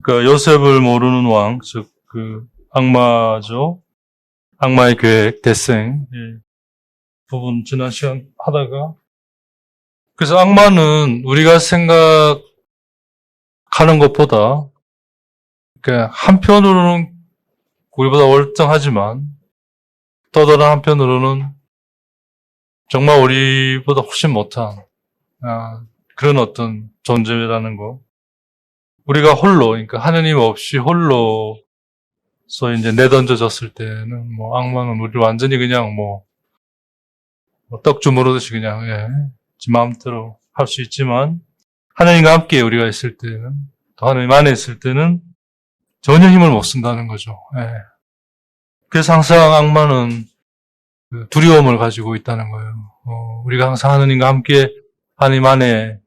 그 요셉을 모르는 왕, 즉 그 악마죠. 악마의 계획, 대생. 부분 지난 시간 하다가 그래서 악마는 우리가 생각하는 것보다 한편으로는 우리보다 월등하지만 또 다른 한편으로는 정말 우리보다 훨씬 못한 그런 어떤 존재라는 거. 우리가 홀로, 그러니까 하느님 없이 홀로서 이제 내던져졌을 때는 악마는 우리를 완전히 그냥 떡 주무르듯이 그냥 지 마음대로 할 수 있지만 하느님과 함께 우리가 있을 때는 또 하느님 안에 있을 때는 전혀 힘을 못 쓴다는 거죠. 그래서 항상 악마는 두려움을 가지고 있다는 거예요. 우리가 항상 하느님과 함께 하느님 안에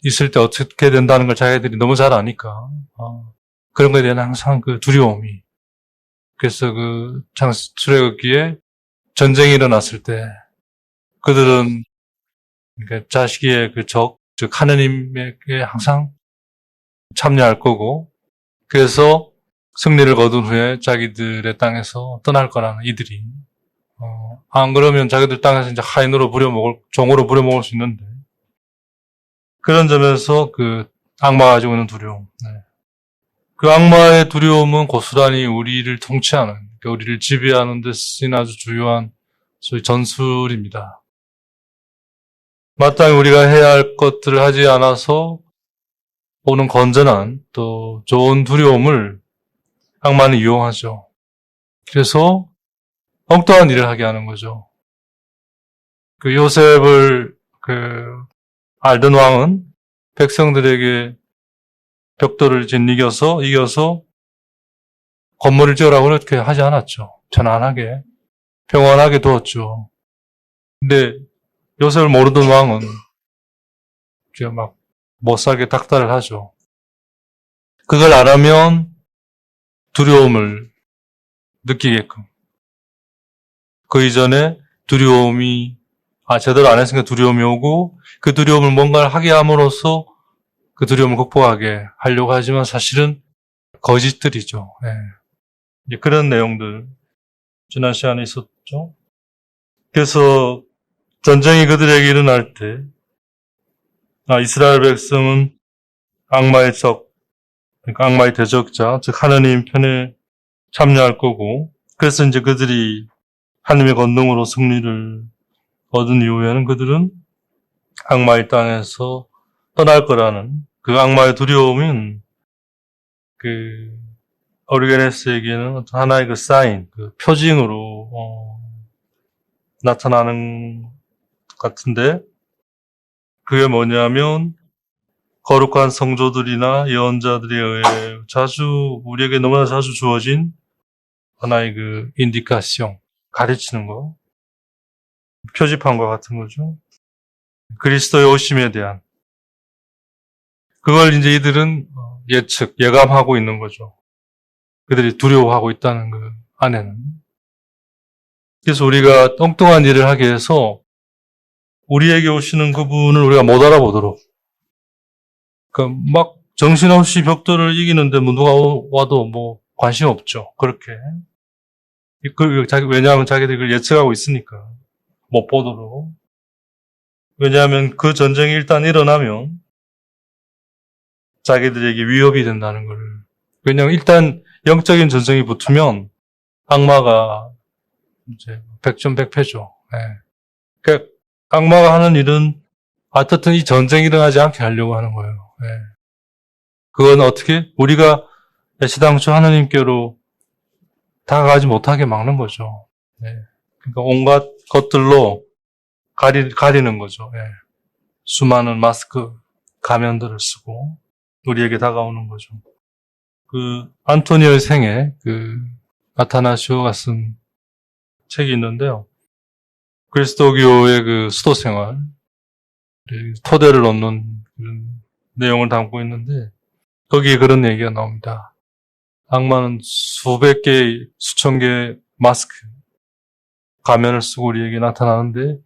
있을 때 어떻게 된다는 걸 자기들이 너무 잘 아니까 그런 거에 대한 항상 그 두려움이. 그래서 그 출애굽기에 전쟁이 일어났을 때 그들은 자식의 그 적, 즉 하느님에게 항상 참여할 거고, 그래서 승리를 거둔 후에 자기들의 땅에서 떠날 거라는 이들이. 안 그러면 자기들 땅에서 이제 하인으로 종으로 부려먹을 수 있는데, 그런 점에서 그 악마가 가지고 있는 두려움. 그 악마의 두려움은 고스란히 우리를 통치하는, 그러니까 우리를 지배하는 데 쓰인 아주 주요한 소위 전술입니다. 마땅히 우리가 해야 할 것들을 하지 않아서 오는 건전한 또 좋은 두려움을 악마는 이용하죠. 그래서 엉뚱한 일을 하게 하는 거죠. 그 요셉을 알던 왕은 백성들에게 벽돌을 이겨서 건물을 지으라고 그렇게 하지 않았죠. 편안하게, 평안하게 두었죠. 근데 요셉을 모르던 왕은 막 못살게 닥달을 하죠. 그걸 알아면 두려움을 느끼게끔. 그 이전에 두려움이, 제대로 안 했으니까 두려움이 오고, 그 두려움을 뭔가를 하게 함으로써 그 두려움을 극복하게 하려고 하지만 사실은 거짓들이죠. 이제 그런 내용들, 지난 시간에 있었죠. 그래서 전쟁이 그들에게 일어날 때, 이스라엘 백성은 악마의 적, 그러니까 악마의 대적자, 즉 하나님 편에 참여할 거고, 그래서 이제 그들이 하나님의 권능으로 승리를 얻은 이후에는 그들은 악마의 땅에서 떠날 거라는 그 악마의 두려움은 오르게네스에게는 어떤 하나의 그 사인, 그 표징으로 나타나는 것 같은데, 그게 뭐냐면 거룩한 성조들이나 예언자들에 의해 우리에게 너무나 자주 주어진 하나의 그 인디카시옹, 가르치는 거, 표지판과 같은 거죠. 그리스도의 오심에 대한 그걸 이제 이들은 예감하고 있는 거죠. 그들이 두려워하고 있다는 그 안에는. 그래서 우리가 엉뚱한 일을 하게 해서 우리에게 오시는 그분을 우리가 못 알아보도록. 막 정신없이 벽돌을 이기는데 누가 와도 관심 없죠. 그렇게. 왜냐하면 자기들이 그걸 예측하고 있으니까. 못 보도록. 왜냐하면 그 전쟁이 일단 일어나면 자기들에게 위협이 된다는 걸. 왜냐하면 일단 영적인 전쟁이 붙으면 악마가 이제 백전백패죠. 그러니까 악마가 하는 일은 어떻든 이 전쟁이 일어나지 않게 하려고 하는 거예요. 그건 어떻게? 우리가 애시당초 하느님께로 다가가지 못하게 막는 거죠. 그러니까 온갖 것들로 가리는 거죠. 수많은 마스크, 가면들을 쓰고 우리에게 다가오는 거죠. 안토니오의 생애, 아타나시오가 쓴 책이 있는데요. 그리스도교의 그 수도 생활, 토대를 놓는 그런 내용을 담고 있는데, 거기에 그런 얘기가 나옵니다. 악마는 수백 개, 수천 개의 마스크, 가면을 쓰고 우리에게 나타나는데,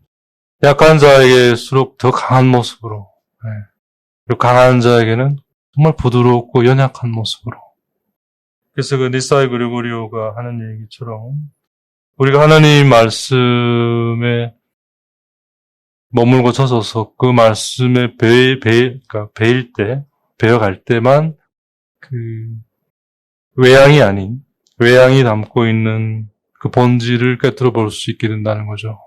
약한 자에게일수록 더 강한 모습으로, 그리고 강한 자에게는 정말 부드럽고 연약한 모습으로. 그래서 그 니사이 그리고리오가 하는 얘기처럼 우리가 하나님 말씀에 머물고 젖어서 그 말씀에 그러니까 배워갈 때만 그 외양이 담고 있는 그 본질을 꿰뚫어 볼 수 있게 된다는 거죠.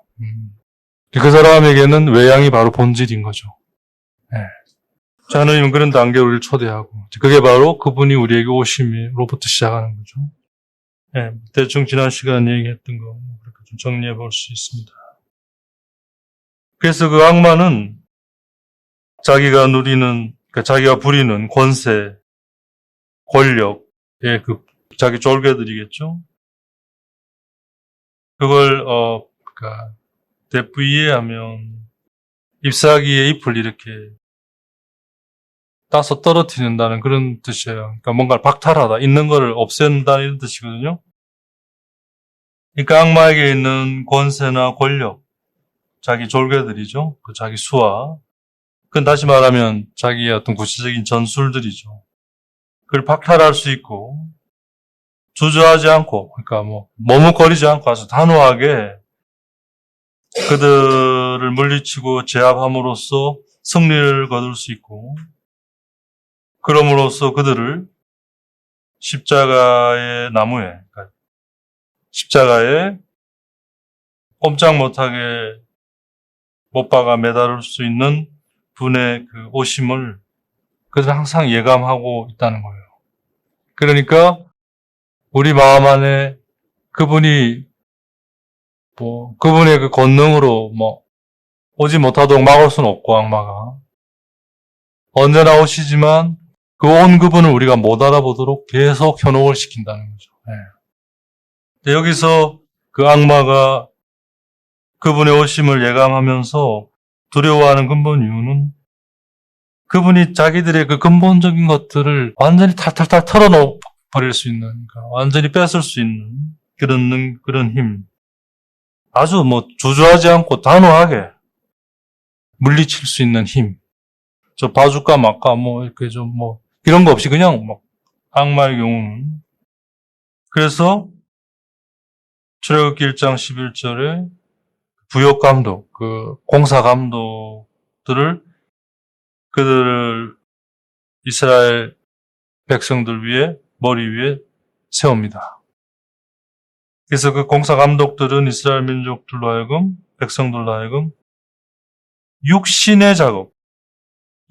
그 사람에게는 외양이 바로 본질인 거죠. 네. 하나님은 그런 단계에 우리를 초대하고, 그게 바로 그분이 우리에게 오심으로부터 시작하는 거죠. 네. 대충 지난 시간 얘기했던 거, 그렇게 좀 정리해 볼 수 있습니다. 그래서 그 악마는 자기가 그러니까 자기가 부리는 권세, 권력의 그 자기 졸개들이겠죠. 그걸 그러니까 대부이해하면 잎사귀의 잎을 이렇게 따서 떨어뜨린다는 그런 뜻이에요. 그러니까 뭔가를 박탈하다, 있는 거를 없앤다 이런 뜻이거든요. 그러니까 악마에게 있는 권세나 권력, 자기 졸개들이죠. 그 자기 수와. 그건 다시 말하면 자기의 어떤 구체적인 전술들이죠. 그걸 박탈할 수 있고 주저하지 않고, 그러니까 머뭇거리지 않고 아주 단호하게 그들을 물리치고 제압함으로써 승리를 거둘 수 있고, 그럼으로써 그들을 십자가의 나무에, 그러니까 십자가에 꼼짝 못하게 못 박아 매달을 수 있는 분의 그 오심을 그들은 항상 예감하고 있다는 거예요. 그러니까 우리 마음 안에 그분이 그분의 그 권능으로 오지 못하도록 막을 수는 없고, 악마가 언제나 오시지만 그 온 그분을 우리가 못 알아보도록 계속 현혹을 시킨다는 거죠. 네. 여기서 그 악마가 그분의 오심을 예감하면서 두려워하는 근본 이유는 그분이 자기들의 그 근본적인 것들을 완전히 탈탈탈 털어버릴 수 있는, 그러니까 완전히 뺏을 수 있는 그런 힘. 아주 주저하지 않고 단호하게 물리칠 수 있는 힘. 저 바주카 마카 이렇게 이런 거 없이 그냥 악마의 경우는. 그래서 출애굽기 1장 11절에 부역 감독, 그 공사 감독들을 그들을 이스라엘 백성들 위에 머리 위에 세웁니다. 그래서 그 공사 감독들은 이스라엘 민족들로 하여금 백성들로 하여금 육신의 작업,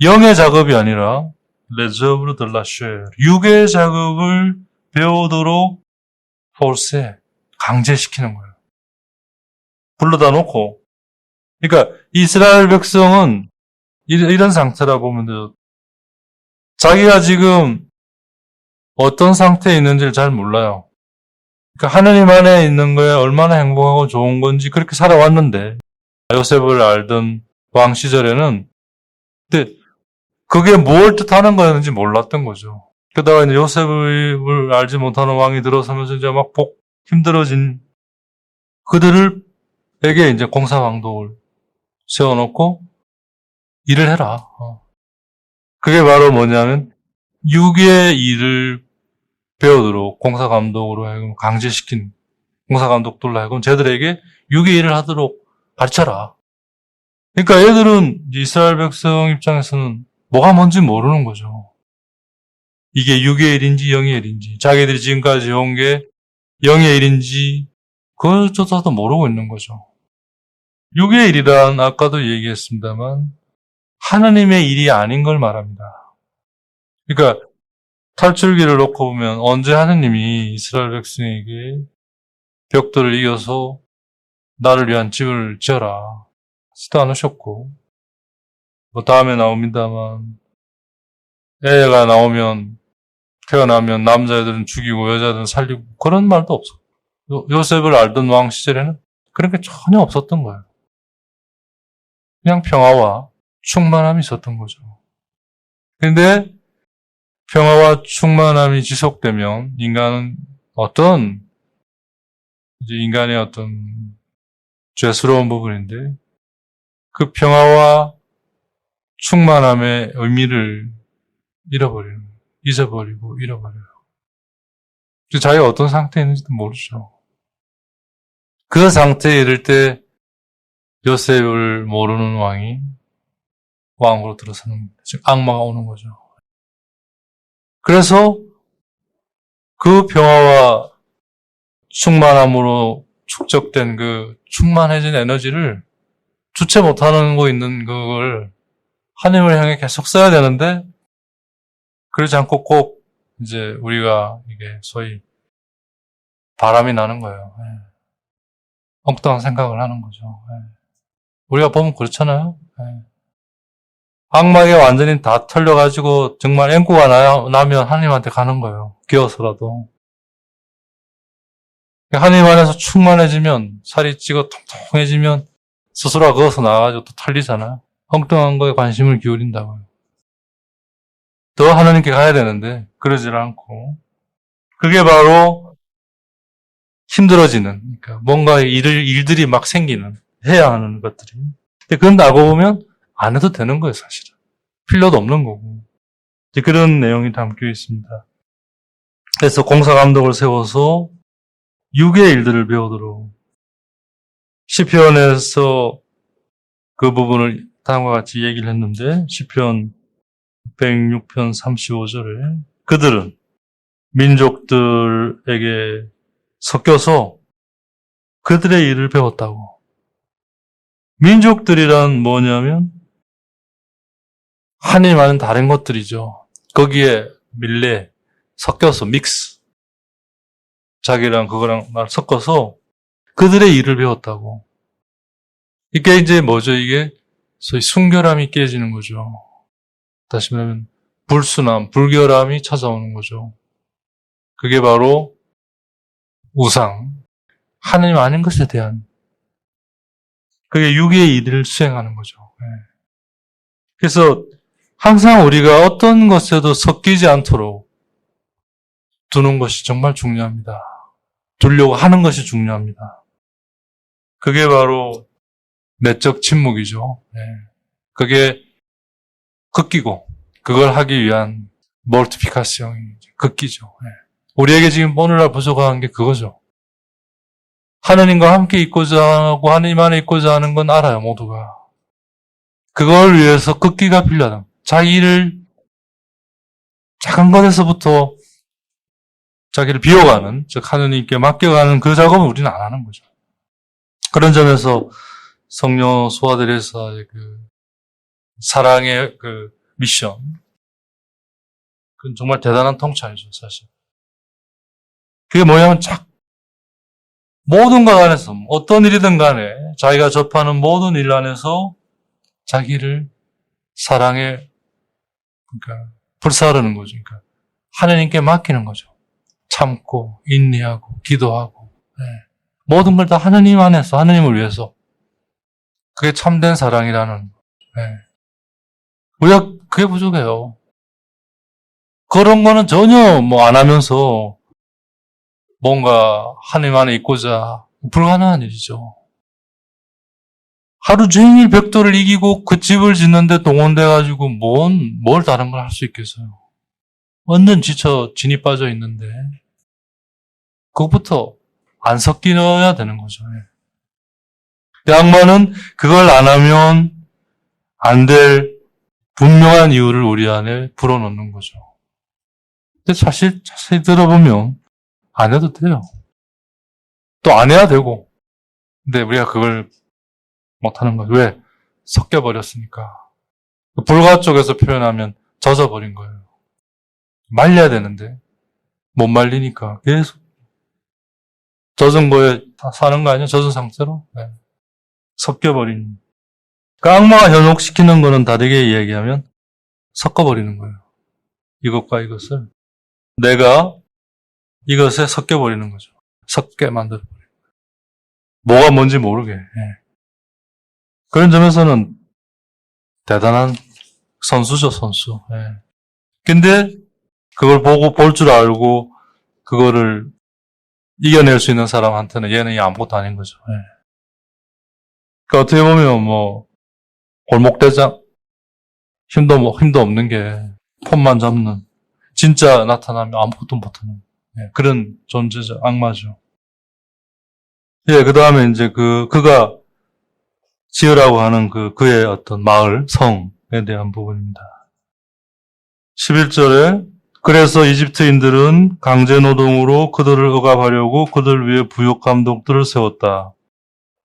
영의 작업이 아니라 레저브르 들라쉐, 육의 작업을 배우도록 force, 강제시키는 거예요. 불러다 놓고. 그러니까 이스라엘 백성은 이런 상태라 보면 돼요. 자기가 지금 어떤 상태에 있는지를 잘 몰라요. 그러니까 하느님 안에 있는 거에 얼마나 행복하고 좋은 건지 그렇게 살아왔는데, 요셉을 알던 왕 시절에는 근데 그게 뭘 뜻하는 거였는지 몰랐던 거죠. 그러다가 이제 요셉을 알지 못하는 왕이 들어서면서 이제 막 힘들어진 그들에게 이제 공사방독을 세워놓고 일을 해라. 그게 바로 뭐냐면 육의 일을 배우도록 공사감독으로 하여금 강제시킨, 공사감독들로 하여금 쟤들에게 육의 일을 하도록 가르쳐라. 그러니까 얘들은 이스라엘 백성 입장에서는 뭐가 뭔지 모르는 거죠. 이게 육의 일인지 영의 일인지, 자기들이 지금까지 해온 게 영의 일인지 그것조차도 모르고 있는 거죠. 육의 일이란 아까도 얘기했습니다만 하나님의 일이 아닌 걸 말합니다. 그러니까 탈출기를 놓고 보면 언제 하느님이 이스라엘 백성에게 벽돌을 이겨서 나를 위한 집을 지어라 하지도 않으셨고, 다음에 나옵니다만 애가 태어나면 남자애들은 죽이고 여자들은 살리고 그런 말도 없어. 요셉을 알던 왕 시절에는 그런 게 전혀 없었던 거예요. 그냥 평화와 충만함이 있었던 거죠. 그런데 평화와 충만함이 지속되면 인간의 어떤 죄스러운 부분인데, 그 평화와 충만함의 의미를 잃어버리는 거예요. 잊어버리고 잃어버려요. 자기가 어떤 상태에 있는지도 모르죠. 그 상태에 이를 때 요셉을 모르는 왕이 왕으로 들어서는 겁니다. 즉 악마가 오는 거죠. 그래서 그 평화와 충만함으로 축적된 그 충만해진 에너지를 주체 못하는 거 있는 그걸 하나님을 향해 계속 써야 되는데 그러지 않고 꼭 이제 우리가 이게 소위 바람이 나는 거예요. 예. 엉뚱한 생각을 하는 거죠. 예. 우리가 보면 그렇잖아요. 예. 악마에게 완전히 다 털려가지고 정말 앵구가 나면 하나님한테 가는 거예요. 기어서라도. 하나님 안에서 충만해지면 살이 찌고 통통해지면 스스로가 거기서 나와가지고 또 털리잖아요. 엉뚱한 거에 관심을 기울인다고요. 더 하나님께 가야 되는데 그러질 않고 그게 바로 힘들어지는 그러니까 뭔가 일들이 막 생기는 해야 하는 것들이 근데 그건 알고 보면 안 해도 되는 거예요. 사실은 필요도 없는 거고 이제 그런 내용이 담겨 있습니다. 그래서 공사감독을 세워서 6의 일들을 배우도록 시편에서 그 부분을 다음과 같이 얘기를 했는데 시편 106편 35절에 그들은 민족들에게 섞여서 그들의 일을 배웠다고. 민족들이란 뭐냐면 하나님과는 다른 것들이죠. 거기에 밀레 섞여서 믹스 자기랑 그거랑 날 섞어서 그들의 일을 배웠다고. 이게 이제 뭐죠? 이게 소위 순결함이 깨지는 거죠. 다시 말하면 불순함, 불결함이 찾아오는 거죠. 그게 바로 우상, 하나님 아닌 것에 대한 그게 육의 일을 수행하는 거죠. 그래서 항상 우리가 어떤 것에도 섞이지 않도록 두는 것이 정말 중요합니다. 두려고 하는 것이 중요합니다. 그게 바로 내적 침묵이죠. 그게 긋기고 그걸 하기 위한 몰티피카시형이 긋기죠. 우리에게 지금 오늘날 부족한 게 그거죠. 하느님과 함께 있고자 하고 하느님 안에 있고자 하는 건 알아요, 모두가. 그걸 위해서 긋기가 필요하다. 자기를 작은 것에서부터 자기를 비워가는, 즉 하느님께 맡겨가는 그 작업은 우리는 안 하는 거죠. 그런 점에서 성령 소아들에서의 그 사랑의 그 미션, 그건 정말 대단한 통찰이죠, 사실. 그게 뭐냐면 모든 것 안에서 어떤 일이든 간에 자기가 접하는 모든 일 안에서 자기를 사랑에 그러니까 불사르는 거죠. 그러니까 하나님께 맡기는 거죠. 참고 인내하고 기도하고 모든 걸 다 하나님 안에서 하나님을 위해서 그게 참된 사랑이라는 우리가 그게 부족해요. 그런 거는 전혀 뭐 안 하면서 뭔가 하나님 안에 있고자 불가능한 일이죠. 하루 종일 벽돌을 이기고 그 집을 짓는데 동원돼가지고 뭘 다른 걸 할 수 있겠어요. 완전 지쳐 진이 빠져 있는데 그것부터 안 섞여야 되는 거죠. 악마는 그걸 안 하면 안 될 분명한 이유를 우리 안에 불어넣는 거죠. 근데 사실 자세히 들어보면 안 해도 돼요. 또 안 해야 되고. 근데 우리가 그걸 못하는 거예요. 왜? 섞여버렸으니까. 불과 쪽에서 표현하면 젖어버린 거예요. 말려야 되는데 못 말리니까 계속 젖은 거에 사는 거 아니에요? 젖은 상태로? 섞여버린. 그 악마가 현혹시키는 거는 다르게 이야기하면 섞어버리는 거예요. 이것과 이것을 내가 이것에 섞여버리는 거죠. 섞게 만들어버리는 거예요. 뭐가 뭔지 모르게. 그런 점에서는 대단한 선수죠, 선수. 근데 그걸 보고 볼 줄 알고 그거를 이겨낼 수 있는 사람한테는 얘는 아무것도 아닌 거죠. 그러니까 어떻게 보면 골목대장 힘도 없는 게 폰만 잡는, 진짜 나타나면 아무것도 못하는 그런 존재죠. 악마죠. 예, 그 다음에 이제 그가 지으라고 하는 그의 어떤 마을, 성에 대한 부분입니다. 11절에 그래서 이집트인들은 강제 노동으로 그들을 억압하려고 그들 위해 부역 감독들을 세웠다.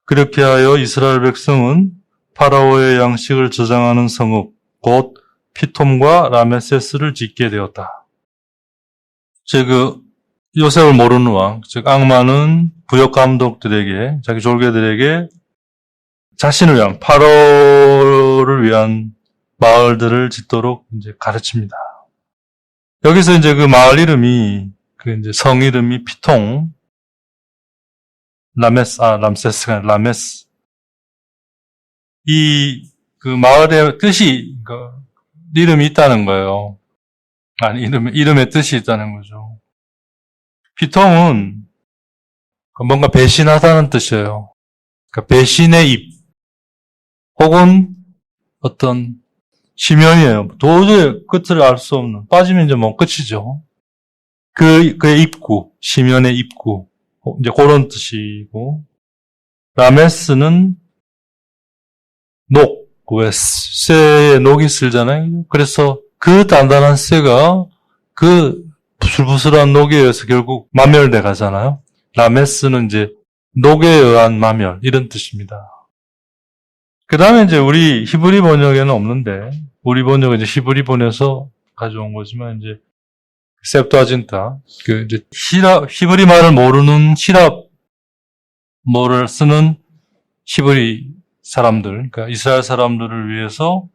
그렇게 하여 이스라엘 백성은 파라오의 양식을 저장하는 성읍, 곧 피톰과 라메세스를 짓게 되었다. 즉, 요셉을 모르는 왕, 즉 악마는 부역 감독들에게, 자기 졸개들에게 자신을 위한, 파라오를 위한 마을들을 짓도록 이제 가르칩니다. 여기서 이제 그 마을 이름이, 이제 성 이름이 피통, 람세스가 아니라 라메스. 그 마을의 뜻이, 이름이 있다는 거예요. 아니, 이름의 뜻이 있다는 거죠. 피통은 뭔가 배신하다는 뜻이에요. 그러니까 배신의 입, 혹은 어떤 심연이에요. 도저히 끝을 알 수 없는, 빠지면 이제 뭐 끝이죠. 그의 입구, 심연의 입구, 이제 그런 뜻이고, 라메스는 녹, 왜 쇠에 녹이 쓸잖아요. 그래서 그 단단한 쇠가 그 부슬부슬한 녹에 의해서 결국 마멸돼 가잖아요. 라메스는 이제 녹에 의한 마멸, 이런 뜻입니다. 그 다음에 이제 우리 히브리 번역에는 없는데, 우리 번역은 이제 히브리 번에서 가져온 거지만, 이제, 셉투아진타, 이제 히브리 말을 모르는 히랍어를 쓰는 히브리 사람들, 그러니까 이스라엘 사람들을 위해서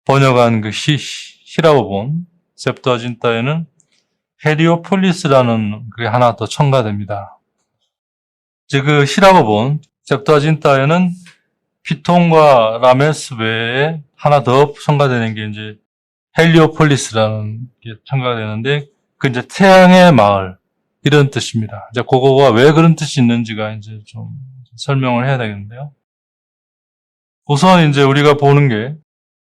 번역한 그 히랍어본, 셉투아진타에는 헤리오폴리스라는 그게 하나 더 첨가됩니다. 이제 그 히랍어본, 셉투아진타에는 피톤과 라메스 외에 하나 더 첨가되는 게 이제 헬리오폴리스라는 게 첨가되는데, 그 이제 태양의 마을, 이런 뜻입니다. 이제 그거가 왜 그런 뜻이 있는지가 이제 좀 설명을 해야 되겠는데요. 우선 이제 우리가 보는 게,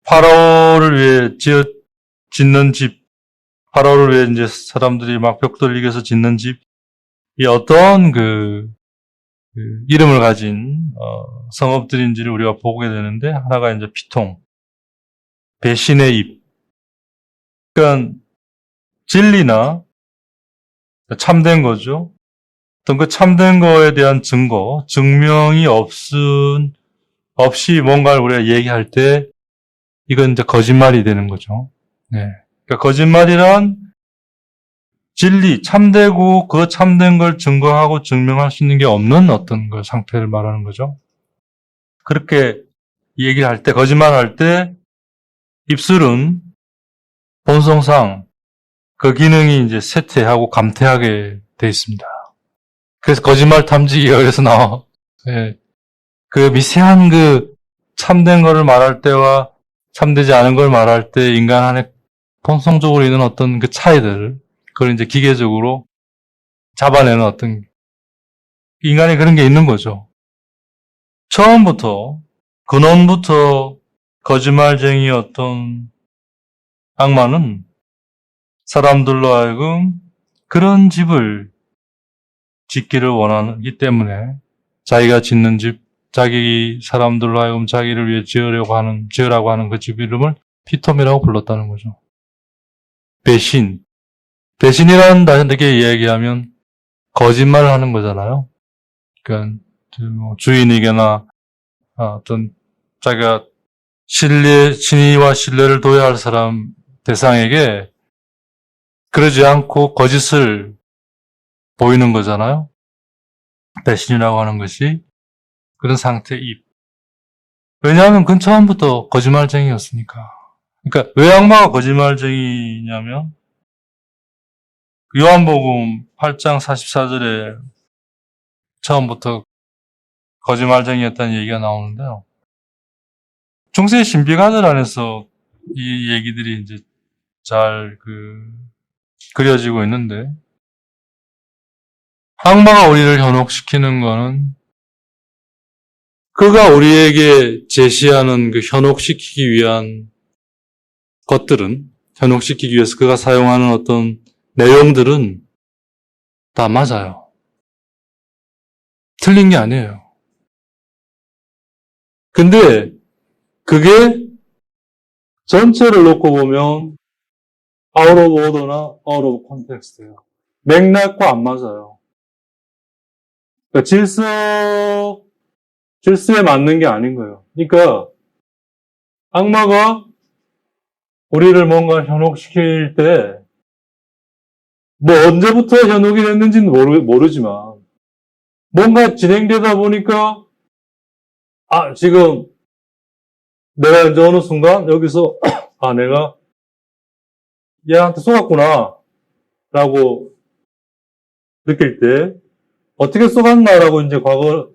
파라오를 위해 짓는 집, 파라오를 위해 이제 사람들이 막 벽돌을 이겨서 짓는 집, 이 어떤 이름을 가진 성읍들인지를 우리가 보게 되는데, 하나가 이제 피통, 배신의 입. 그러니까 진리나 참된 거죠. 어떤 그 참된 거에 대한 증거, 증명이 없이 뭔가를 우리가 얘기할 때, 이건 이제 거짓말이 되는 거죠. 네. 그러니까 거짓말이란 진리, 참되고 그 참된 걸 증거하고 증명할 수 있는 게 없는 어떤 그 상태를 말하는 거죠. 그렇게 얘기할 때, 거짓말할 때 입술은 본성상 그 기능이 이제 쇠퇴하고 감퇴하게 돼 있습니다. 그래서 거짓말 탐지기가 그래서 나와. 네. 그 미세한 참된 거를 말할 때와 참되지 않은 걸 말할 때 인간 안에 본성적으로 있는 어떤 그 차이들, 그걸 이제 기계적으로 잡아내는 어떤, 인간에 그런 게 있는 거죠. 처음부터, 근원부터 거짓말쟁이였던 악마는 사람들로 하여금 그런 집을 짓기를 원하기 때문에 자기가 짓는 집, 자기 사람들로 하여금 자기를 위해 지으라고 하는 그 집 이름을 피톰이라고 불렀다는 거죠. 배신이라는 단어를 이야기하면 거짓말을 하는 거잖아요. 그러니까 주인에게나 어떤 자기가 신의와 신뢰를 둬야 할 사람 대상에게 그러지 않고 거짓을 보이는 거잖아요. 배신이라고 하는 것이 그런 상태의 입. 왜냐하면 그건 처음부터 거짓말쟁이였으니까. 그러니까 왜 악마가 거짓말쟁이냐면 요한복음 8장 44절에 처음부터 거짓말쟁이였다는 얘기가 나오는데요. 중세 신비가들 안에서 이 얘기들이 이제 잘 그려지고 있는데, 악마가 우리를 현혹시키는 거는 그가 우리에게 제시하는 그 현혹시키기 위한 것들은 현혹시키기 위해서 그가 사용하는 어떤 내용들은 다 맞아요. 틀린 게 아니에요. 근데 그게 전체를 놓고 보면 out of order나 out of context예요. 맥락과 안 맞아요. 그러니까 질서에 맞는 게 아닌 거예요. 그러니까 악마가 우리를 뭔가 현혹시킬 때 뭐 언제부터 현혹이 됐는지는 모르지만 뭔가 진행되다 보니까 지금 내가 이제 어느 순간 여기서 내가 얘한테 속았구나 라고 느낄 때 어떻게 속았나라고 이제 과거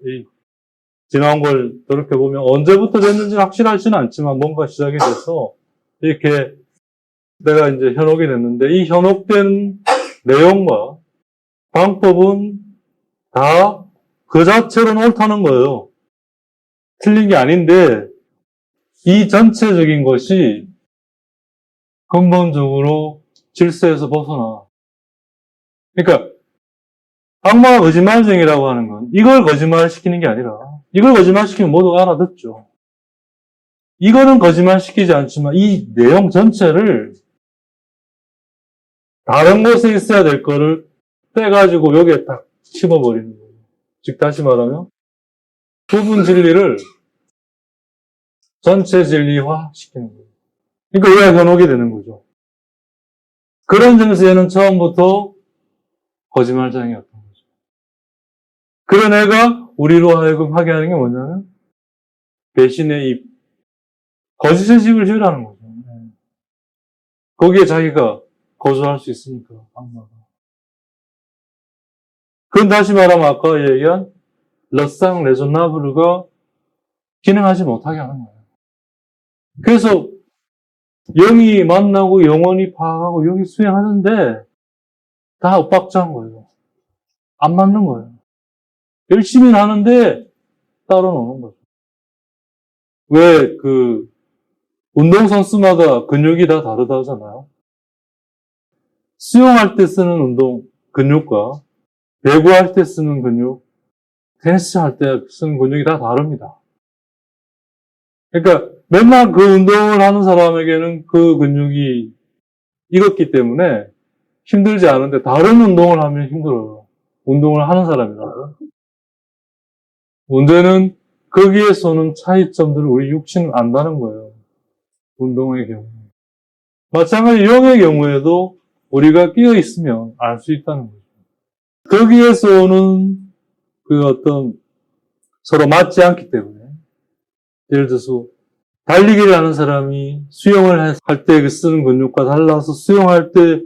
지나온 걸 돌이켜보면 언제부터 됐는지는 확실하지는 않지만 뭔가 시작이 돼서 이렇게 내가 이제 현혹이 됐는데 이 현혹된 내용과 방법은 다 그 자체로는 옳다는 거예요. 틀린 게 아닌데 이 전체적인 것이 근본적으로 질서에서 벗어나. 그러니까 악마가 거짓말쟁이라고 하는 건 이걸 거짓말시키는 게 아니라 이걸 거짓말시키면 모두가 알아듣죠. 이거는 거짓말시키지 않지만 이 내용 전체를 다른 곳에 있어야 될 거를 빼가지고 여기에 딱 집어버리는 거예요. 즉 다시 말하면 부분 진리를 전체 진리화 시키는 거예요. 그러니까 우리가 현혹이 되는 거죠. 그런 점에서 얘는 처음부터 거짓말쟁이였던 거죠. 그런 애가 우리로 하여금 하게 하는 게 뭐냐면 배신의 입, 거짓의 집을 지으라는 거죠. 거기에 자기가 거주할 수 있으니까, 악마가. 그건 다시 말하면 아까 얘기한 러상 레조나브르가 기능하지 못하게 하는 거예요. 그래서 영이 만나고 영원히 파악하고 영이 수행하는데 다 엇박자인 거예요. 안 맞는 거예요. 열심히 하는데 따로 노는 거죠. 왜 운동선수마다 근육이 다 다르다잖아요. 수영할 때 쓰는 근육과 배구할 때 쓰는 근육, 테니스 할 때 쓰는 근육이 다 다릅니다. 그러니까 맨날 그 운동을 하는 사람에게는 그 근육이 익었기 때문에 힘들지 않은데 다른 운동을 하면 힘들어요. 운동을 하는 사람이라면. 문제는 거기에서 오는 차이점들을 우리 육신은 안다는 거예요. 운동의 경우. 마찬가지 영의 경우에도 우리가 끼어 있으면 알 수 있다는 거죠. 거기에서 오는 그 어떤 서로 맞지 않기 때문에 예를 들어서 달리기를 하는 사람이 수영을 할 때 쓰는 근육과 달라서 수영할 때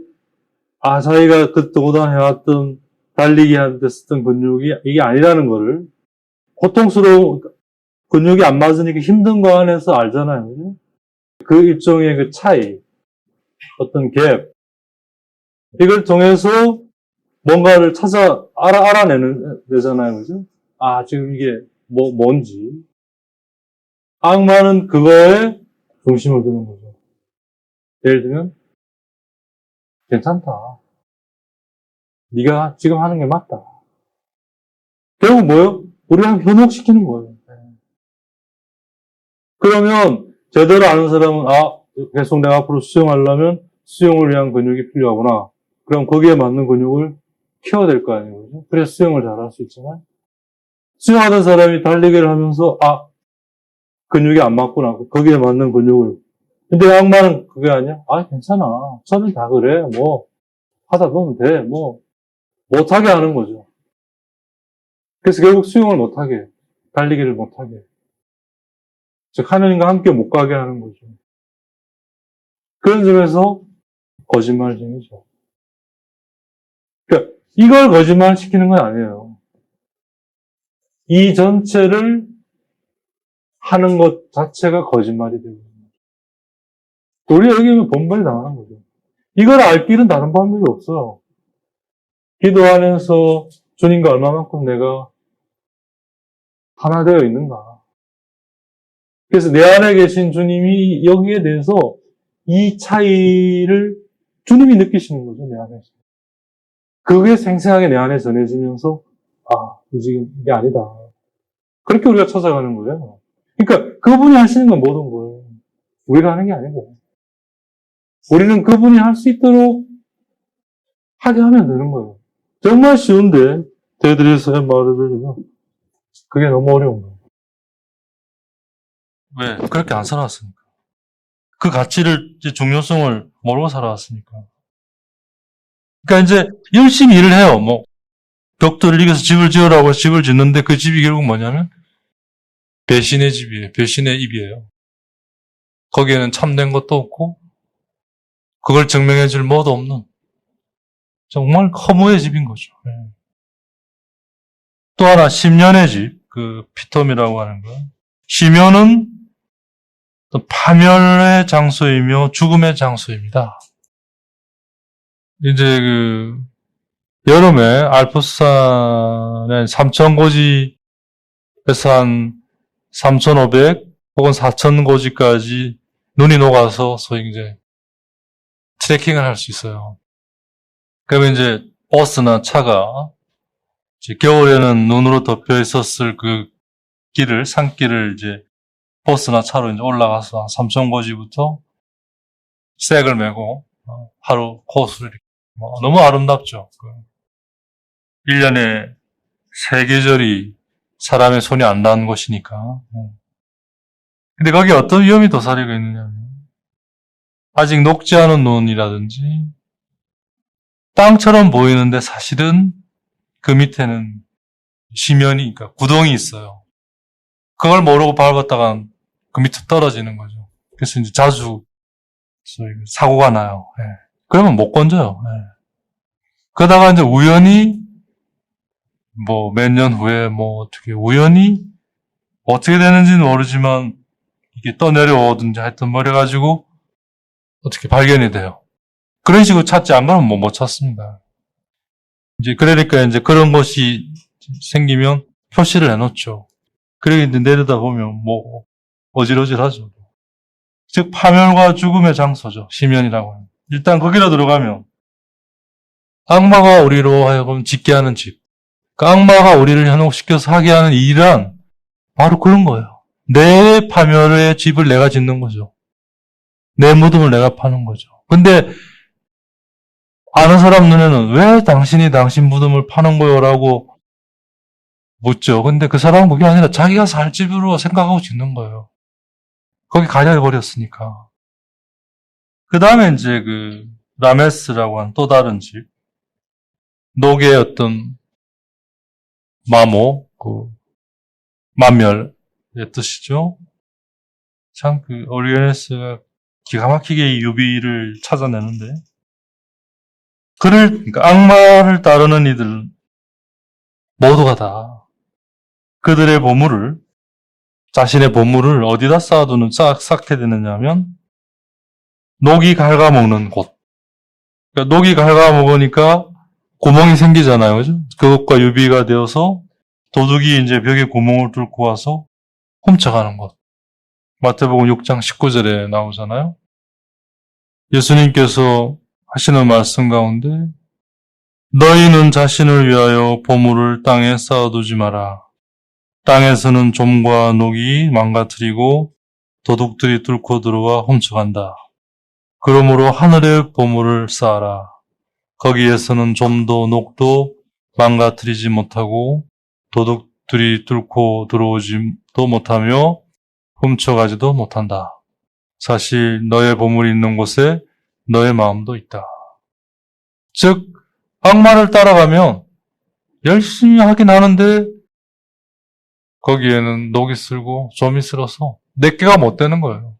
자기가 그동안 해왔던 달리기 할 때 쓰던 근육이 이게 아니라는 거를 고통스러운 근육이 안 맞으니까 힘든 거 안에서 알잖아요. 그 일종의 그 차이, 어떤 갭, 이걸 통해서 뭔가를 알아내잖아요. 그죠? 지금 이게 뭔지. 악마는 그거에 중심을 두는 거죠. 예를 들면, 괜찮다. 네가 지금 하는 게 맞다. 결국 뭐예요? 우리가 현혹시키는 거예요. 그러면 제대로 아는 사람은 계속 내가 앞으로 수영하려면 수영을 위한 근육이 필요하구나. 그럼 거기에 맞는 근육을 키워야 될 거 아니에요. 그죠? 그래서 수영을 잘할 수 있지만 수영하던 사람이 달리기를 하면서 근육이 안 맞구나. 거기에 맞는 근육을. 근데 악마는 그게 아니야? 괜찮아. 저는 다 그래. 하다 보면 돼. 못하게 하는 거죠. 그래서 결국 수영을 못하게, 달리기를 못하게. 즉, 하느님과 함께 못 가게 하는 거죠. 그런 점에서 거짓말쟁이죠. 그러니까 이걸 거짓말시키는 건 아니에요. 이 전체를 하는 것 자체가 거짓말이 되고 우리가 여기면 본벌이 당하는 거죠. 이걸 알 길은 다른 방법이 없어요. 기도하면서 주님과 얼마만큼 내가 하나 되어 있는가. 그래서 내 안에 계신 주님이 여기에 대해서 이 차이를 주님이 느끼시는 거죠, 내 안에서. 그게 생생하게 내 안에 전해지면서, 지금 이게 아니다. 그렇게 우리가 찾아가는 거예요. 그러니까 그분이 하시는 건 모든 거예요. 우리가 하는 게 아니고. 우리는 그분이 할 수 있도록 하게 하면 되는 거예요. 정말 쉬운데, 대드리에서 말을 들으면, 그게 너무 어려운 거예요. 왜? 그렇게 안 살아왔으니까. 그 가치를, 중요성을 모르고 살아왔으니까. 그러니까 이제 열심히 일을 해요. 벽돌을 이겨서 집을 지으라고 해서 집을 짓는데 그 집이 결국 뭐냐면 배신의 집이에요. 배신의 입이에요. 거기에는 참된 것도 없고 그걸 증명해 줄 뭐도 없는 정말 허무의 집인 거죠. 또 하나 심연의 집, 그 피톰이라고 하는 거. 심연은 파멸의 장소이며 죽음의 장소입니다. 이제 여름에 알프스산의 3,000고지에서 한 3,500 혹은 4,000고지까지 눈이 녹아서 소위 이제 트레킹을 할 수 있어요. 그러면 이제 버스나 차가 이제 겨울에는 눈으로 덮여 있었을 그 산길을 이제 버스나 차로 이제 올라가서 3,000고지부터 색을 메고 하루 코스를 너무 아름답죠. 1년에 3계절이 사람의 손이 안 닿는 곳이니까. 근데 거기에 어떤 위험이 도사리고 있느냐면 아직 녹지 않은 눈이라든지 땅처럼 보이는데 사실은 그 밑에는 심연이, 그러니까 구덩이 있어요. 그걸 모르고 밟았다가 그 밑으로 떨어지는 거죠. 그래서 이제 자주 사고가 나요. 그러면 못 건져요. 그러다가 이제 우연히 몇 년 후에 어떻게 우연히 어떻게 되는지는 모르지만 이게 떠내려오든지 하여튼 그래가지고 어떻게 발견이 돼요. 그런 식으로 찾지 않으면 못 찾습니다. 이제 그러니까 이제 그런 것이 생기면 표시를 해놓죠. 그러게 이제 내려다 보면 어질어질하죠. 즉 파멸과 죽음의 장소죠. 심연이라고 하는. 일단 거기로 들어가면 악마가 우리로 하여금 짓게 하는 집. 그 악마가 우리를 현혹시켜서 하게 하는 일은 바로 그런 거예요. 내 파멸의 집을 내가 짓는 거죠. 내 무덤을 내가 파는 거죠. 근데 아는 사람 눈에는 왜 당신이 당신 무덤을 파는 거요? 라고 묻죠. 근데 그 사람은 그게 아니라 자기가 살 집으로 생각하고 짓는 거예요. 거기 가려버렸으니까. 그 다음에 이제 라메스라고 하는 또 다른 집. 녹의 어떤 마모, 만멸의 뜻이죠. 참 오리게네스가 기가 막히게 이 유비를 찾아내는데, 그러니까 악마를 따르는 이들 모두가 다 그들의 보물을, 자신의 보물을 어디다 쌓게 되느냐면 녹이 갉아먹는 곳. 그러니까 녹이 갉아먹으니까 구멍이 생기잖아요. 그죠? 그것과 유비가 되어서 도둑이 이제 벽에 구멍을 뚫고 와서 훔쳐가는 것. 마태복음 6장 19절에 나오잖아요. 예수님께서 하시는 말씀 가운데 너희는 자신을 위하여 보물을 땅에 쌓아두지 마라. 땅에서는 좀과 녹이 망가뜨리고 도둑들이 뚫고 들어와 훔쳐간다. 그러므로 하늘의 보물을 쌓아라. 거기에서는 좀도 녹도 망가뜨리지 못하고 도둑들이 뚫고 들어오지도 못하며 훔쳐가지도 못한다. 사실 너의 보물이 있는 곳에 너의 마음도 있다. 즉 악마를 따라가면 열심히 하긴 하는데 거기에는 녹이 쓸고 좀이 쓸어서 내게가 못 되는 거예요.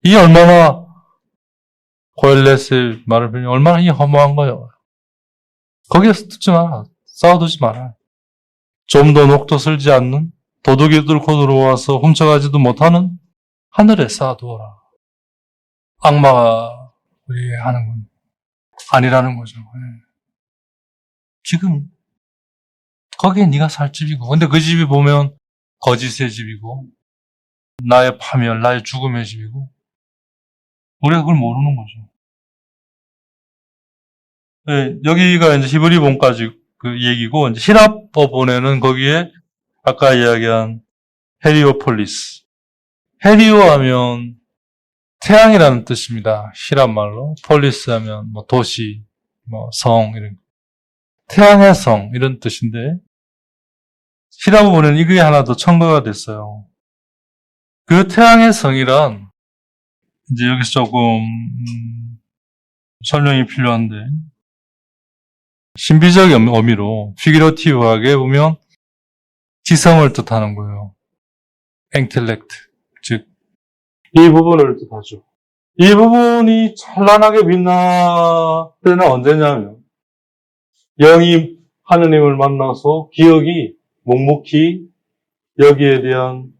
이 얼마나 고엘렛의 말을 빌면 얼마나 이 허무한 거예요. 거기에서 듣지 마라. 쌓아두지 마라. 좀도 녹도 쓸지 않는 도둑이 뚫고 들어와서 훔쳐가지도 못하는 하늘에 쌓아두어라. 악마가 우리에게 하는 건 아니라는 거죠. 지금 거기에 네가 살 집이고, 근데 그 집이 보면 거짓의 집이고 나의 파멸, 나의 죽음의 집이고 우리가 그걸 모르는 거죠. 네, 여기가 이제 히브리 본까지 그 얘기고, 이제 히랍어 본에는 거기에 아까 이야기한 헤리오폴리스. 헤리오 하면 태양이라는 뜻입니다. 히랍 말로. 폴리스 하면 뭐 도시, 뭐 성, 이런. 태양의 성, 이런 뜻인데, 히랍어 본에는 이게 하나 더 첨가가 됐어요. 그 태양의 성이란, 이제 여기서 조금, 설명이 필요한데, 신비적 의미로, 피규러티브하게 보면, 지성을 뜻하는 거예요. 인텔렉트, 즉, 이 부분을 뜻하죠. 이 부분이 찬란하게 빛날 때는 언제냐면, 영이 하느님을 만나서 기억이 묵묵히 여기에 대한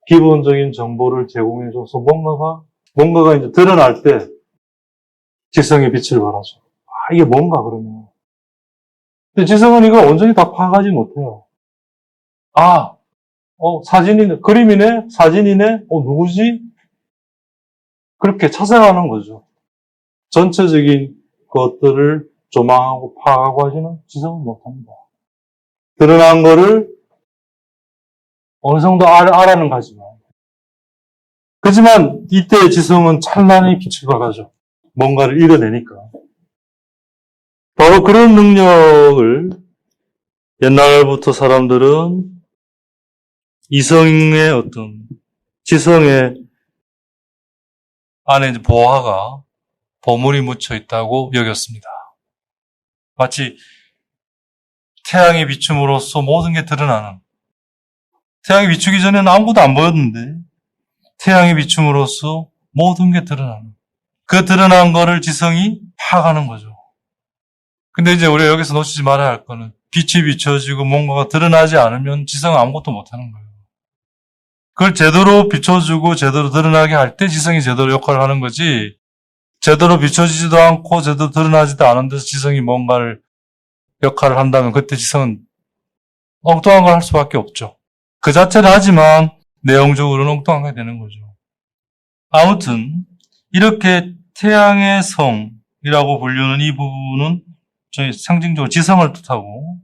기본적인 정보를 제공해줘서 뭔가가 이제 드러날 때 지성의 빛을 발하죠. 아, 이게 뭔가 그러면. 근데 지성은 이거 온전히 다 파악하지 못해요. 아, 사진이네, 그림이네, 사진이네, 누구지? 그렇게 찾아가는 거죠. 전체적인 것들을 조망하고 파악하고 하지는 지성은 못합니다. 드러난 거를 어느 정도 알아는 가지만. 그렇지만 이때의 지성은 찬란히 빛을 발하죠. 뭔가를 이뤄내니까. 바로 그런 능력을 옛날부터 사람들은 이성의 어떤 지성의 안에 이제 보화가 보물이 묻혀 있다고 여겼습니다. 마치 태양이 비춤으로써 모든 게 드러나는. 태양이 비추기 전에는 아무것도 안 보였는데 태양이 비춤으로써 모든 게 드러나는. 그 드러난 거를 지성이 파악하는 거죠. 근데 이제 우리가 여기서 놓치지 말아야 할 거는 빛이 비춰지고 뭔가가 드러나지 않으면 지성은 아무것도 못하는 거예요. 그걸 제대로 비춰주고 제대로 드러나게 할 때 지성이 제대로 역할을 하는 거지, 제대로 비춰지지도 않고 제대로 드러나지도 않은 데서 지성이 뭔가를 역할을 한다면 그때 지성은 엉뚱한 걸 할 수밖에 없죠. 그 자체는 하지만 내용적으로는 엉뚱한 게 되는 거죠. 아무튼 이렇게 태양의 성이라고 불리는 이 부분은 저희 상징적으로 지성을 뜻하고,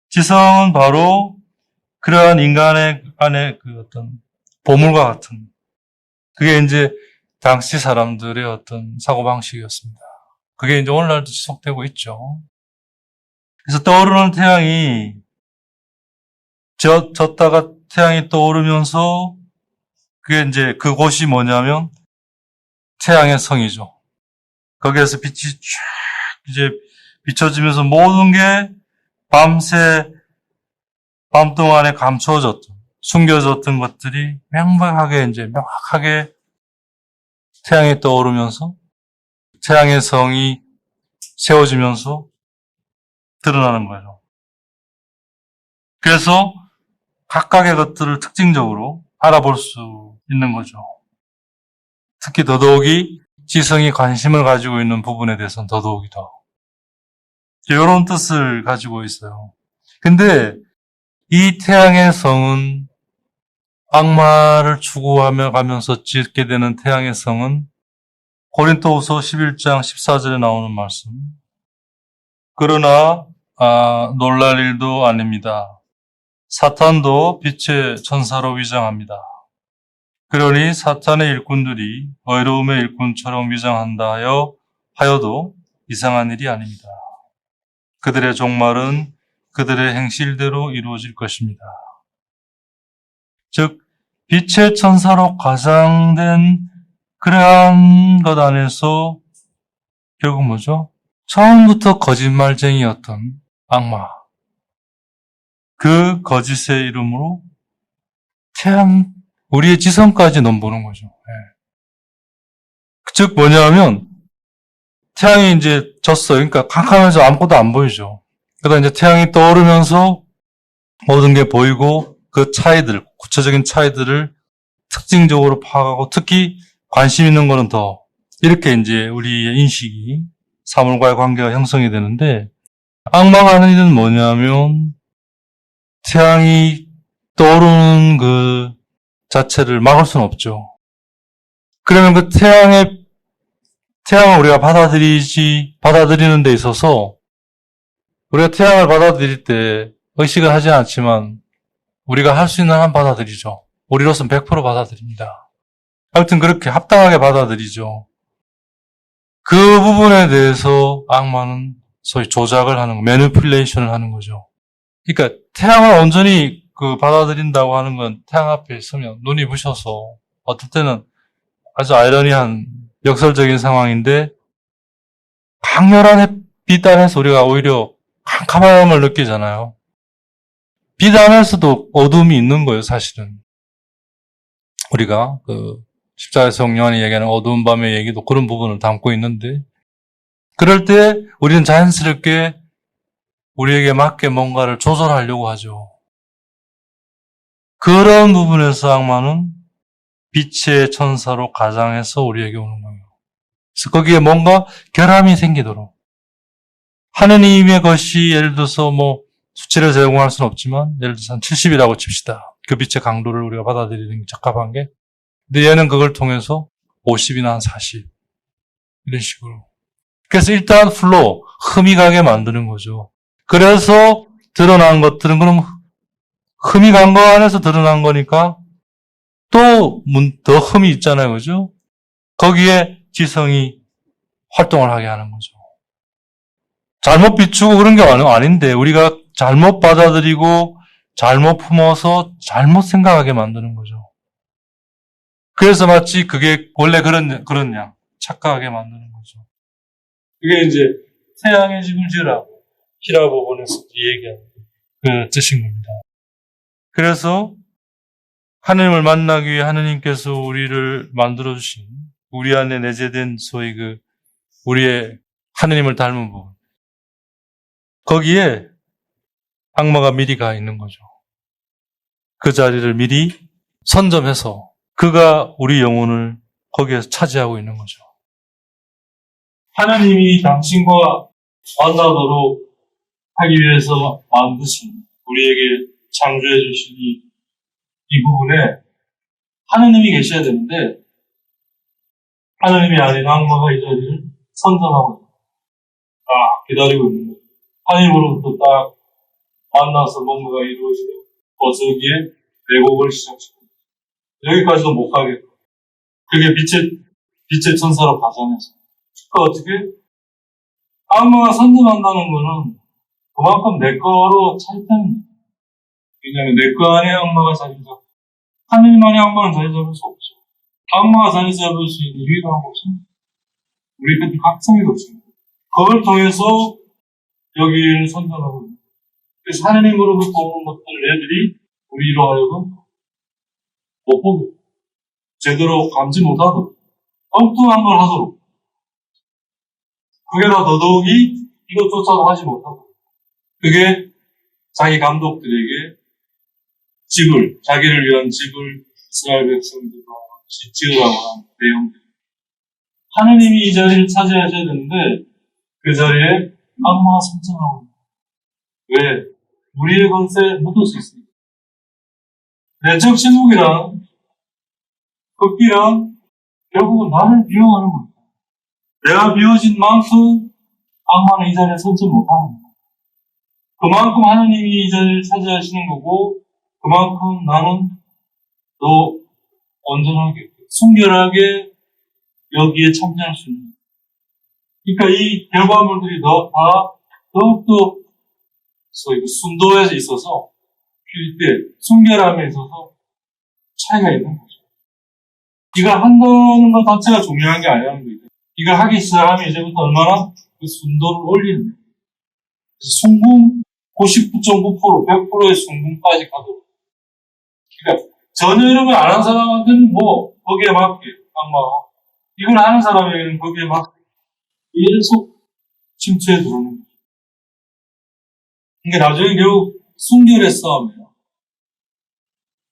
지성은 바로 그러한 인간의 안에 그 어떤 보물과 같은, 그게 이제 당시 사람들의 어떤 사고방식이었습니다. 그게 이제 오늘날도 지속되고 있죠. 그래서 떠오르는 태양이 졌다가 태양이 떠오르면서 그게 이제 그곳이 뭐냐면 태양의 성이죠. 거기에서 빛이 쫙 이제 비춰지면서 모든 게 밤새 밤 동안에 감추어졌던, 숨겨졌던 것들이 명확하게 태양이 떠오르면서 태양의 성이 세워지면서 드러나는 거죠. 그래서 각각의 것들을 특징적으로 알아볼 수 있는 거죠. 특히 더더욱이 지성이 관심을 가지고 있는 부분에 대해서는 더더욱이 더 이런 뜻을 가지고 있어요. 근데 이 태양의 성은 악마를 추구하며 가면서 짓게 되는 태양의 성은 고린도후서 11장 14절에 나오는 말씀. 그러나 놀랄 일도 아닙니다. 사탄도 빛의 천사로 위장합니다. 그러니 사탄의 일꾼들이 의로움의 일꾼처럼 위장한다 하여도 이상한 일이 아닙니다. 그들의 종말은 그들의 행실대로 이루어질 것입니다. 즉 빛의 천사로 가장된 그러한 것 안에서 결국 뭐죠? 처음부터 거짓말쟁이였던 악마, 그 거짓의 이름으로 우리의 지성까지 넘보는 거죠. 즉 뭐냐면 태양이 이제 졌어요. 그러니까 캄캄해서 아무것도 안 보이죠. 그러다 이제 태양이 떠오르면서 모든 게 보이고 그 차이들, 구체적인 차이들을 특징적으로 파악하고 특히 관심 있는 거는 더 이렇게 이제 우리의 인식이 사물과의 관계가 형성이 되는데, 악마가 하는 일은 뭐냐면 태양이 떠오르는 그 자체를 막을 수는 없죠. 그러면 그 태양의 태양을 우리가 받아들이는 데 있어서 우리가 태양을 받아들일 때 의식을 하지 않지만 우리가 할 수 있는 한 받아들이죠. 우리로서는 100% 받아들입니다. 하여튼 그렇게 합당하게 받아들이죠. 그 부분에 대해서 악마는 소위 조작을 하는 거, 매니플레이션을 하는 거죠. 그러니까 태양을 온전히 받아들인다고 하는 건 태양 앞에 있으면 눈이 부셔서 어떨 때는 아주 아이러니한 역설적인 상황인데 강렬한 빛 안에서 우리가 오히려 캄캄함을 느끼잖아요. 빛 안에서도 어둠이 있는 거예요, 사실은. 우리가 십자가에서 성령이 얘기하는 어두운 밤의 얘기도 그런 부분을 담고 있는데 그럴 때 우리는 자연스럽게 우리에게 맞게 뭔가를 조절하려고 하죠. 그런 부분에서 악마는 빛의 천사로 가장해서 우리에게 오는 거예요. 그래서 거기에 뭔가 결함이 생기도록 하느님의 것이 예를 들어서 수치를 제공할 수는 없지만 예를 들어서 한 70이라고 칩시다. 그 빛의 강도를 우리가 받아들이는 게 적합한 게. 근데 얘는 그걸 통해서 50이나 한 40 이런 식으로. 그래서 일단 흠이 가게 만드는 거죠. 그래서 드러난 것들은 그럼 흠이 간 거 안에서 드러난 거니까 또 더 흠이 있잖아요. 그죠? 거기에 지성이 활동을 하게 하는 거죠. 잘못 비추고 그런 게 아닌데 우리가 잘못 받아들이고 잘못 품어서 잘못 생각하게 만드는 거죠. 그래서 마치 그게 원래 그렇냐 착각하게 만드는 거죠. 그게 이제 태양의 집을 지으라고 히라 부분에서 얘기하는 그 뜻인 겁니다. 그래서 하느님을 만나기 위해 하느님께서 우리를 만들어주신 우리 안에 내재된 소위 우리의 하느님을 닮은 부분 거기에 악마가 미리 가 있는 거죠. 그 자리를 미리 선점해서 그가 우리 영혼을 거기에서 차지하고 있는 거죠. 하나님이 당신과 만나도록 하기 위해서 만드신 우리에게 창조해 주신 이 부분에 하나님이 계셔야 되는데 하나님이 아닌 악마가 이 자리를 선점하고 딱 기다리고 있는 거죠. 하나님으로부터 딱 만나서 뭔가가 이루어지면 거기에 왜곡을 시작시켜요. 여기까지도 못 가겠고 그게 빛의 천사로 가장해서 그러니까 어떻게 악마가 선점한다는 거는 그만큼 내 거로 차있다는 거예요. 왜냐하면 내 거 안에 악마가 자리 잡고 하느님 안에 악마는 자리 잡을 수 없죠. 악마가 자리 잡을 수 있는 유일한 곳은 우리 같은 각성의 것입니다. 그걸 통해서 여기를 선점하고 있는 거예요. 그래서 하느님으로부터 오는 것들을 애들이 우리로 하여금 못 보고 제대로 감지 못하도록 엉뚱한 걸 하도록 그게 다 더더욱이 이것조차도 하지 못하도록 그게 자기 감독들에게 자기를 위한 집을 이스라엘 백성들과 지으라고 하는 내용들. 하느님이 이 자리를 차지하셔야 되는데 그 자리에 악마가 선점하고 있는 거예요. 왜? 우리의 것에 묻을 수 있습니다. 내적 침묵이랑 걷기랑 결국은 나를 비워가는 거예요. 내가 비워진 만큼 악마는 이 자리에 선점 못하는 거예요. 그만큼 하느님이 이 자리를 차지하시는 거고 그만큼 나는 더 온전하게 순결하게 여기에 참여할 수 있는 거예요. 그러니까 이 결과물들이 더욱더 소위 순도에 있어서 필 때 순결함에 있어서 차이가 있는 거죠. 이걸 한다는 것 자체가 중요한 게 아니라는 거예요. 이걸 하기 시작하면 이제부터 얼마나 그 순도를 올리는 거예요. 순금 99.9% 100%의 순금까지 가도록. 그러니까 전혀 이런 걸 안 한 사람한테는 거기에 맞게 악마가 이걸 하는 사람에게는 거기에 맞게 계속 침투해 들어오는 거죠. 이게 나중에 결국 순결의 싸움이에요.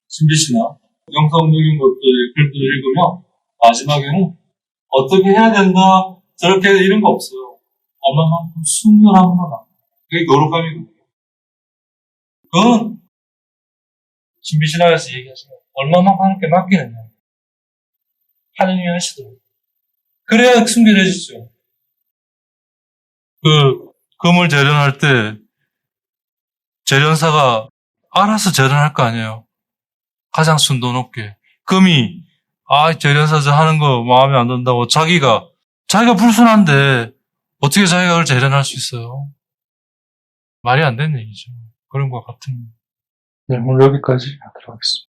신비시나 영성적인 것들의 글들을 읽으면 마지막에는 어떻게 해야 된다 저렇게 이런 거 없어요. 얼마만큼 순결함으로 나와요. 그게 거룩함이거든요. 그건 신비신학에서 얘기하시면 얼마만큼 하나님께 맡기느냐 하느님이 하시더라고요. 그래야 숨겨내지죠. 그 금을 재련할 때 재련사가 알아서 재련할 거 아니에요. 가장 순도 높게. 금이 재련사 저 하는 거 마음에 안 든다고 자기가 불순한데 어떻게 자기가 그걸 재련할 수 있어요? 말이 안 되는 얘기죠. 그런 것 같은. 네, 오늘 여기까지 하도록 하겠습니다.